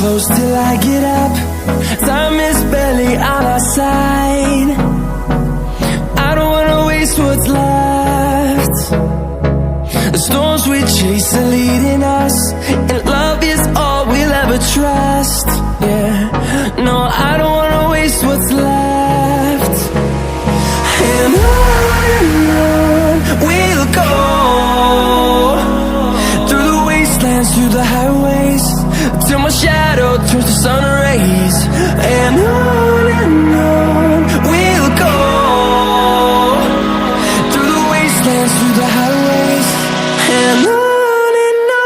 close till I get up. Time is barely on our side. I don't wanna waste what's left. The storms we chase are leading us, and love is all we'll ever trust. Yeah, no, I don't wanna waste what's left. And on we'll go, through the wastelands, through the highways, till my shadow turns to sun rays. And on we'll go, through the wastelands, through the highways, and on we'll go.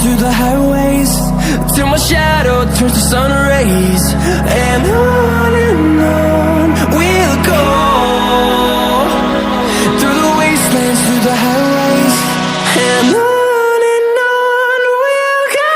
Through the highways, till my shadow turns to sun rays. And on we'll go, through the wastelands, through the highways, and on we'll go.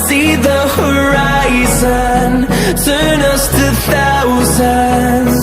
See the horizon, turn us to thousands.